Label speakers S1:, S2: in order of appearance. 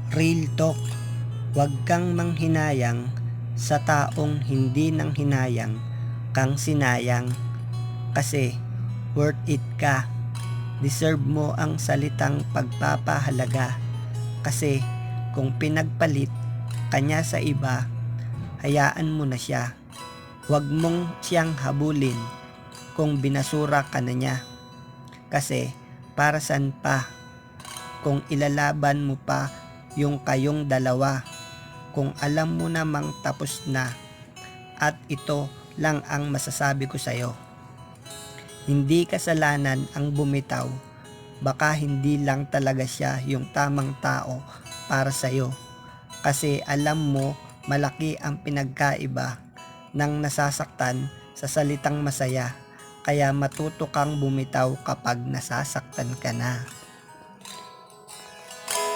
S1: Real talk, huwag kang manghinayang sa taong hindi nang hinayang kang sinayang. Kasi worth it ka. Deserve mo ang salitang pagpapahalaga. Kasi kung pinagpalit kanya sa iba, hayaan mo na siya. Huwag mong siyang habulin kung binasura ka na niya. Kasi para saan pa kung ilalaban mo pa yung kayong dalawa, kung alam mo namang tapos na. At ito lang ang masasabi ko sa'yo. Hindi kasalanan ang bumitaw. Baka hindi lang talaga siya yung tamang tao para sa'yo. Kasi alam mo malaki ang pinagkaiba ng nasasaktan sa salitang masaya. Kaya matuto kang bumitaw kapag nasasaktan ka na.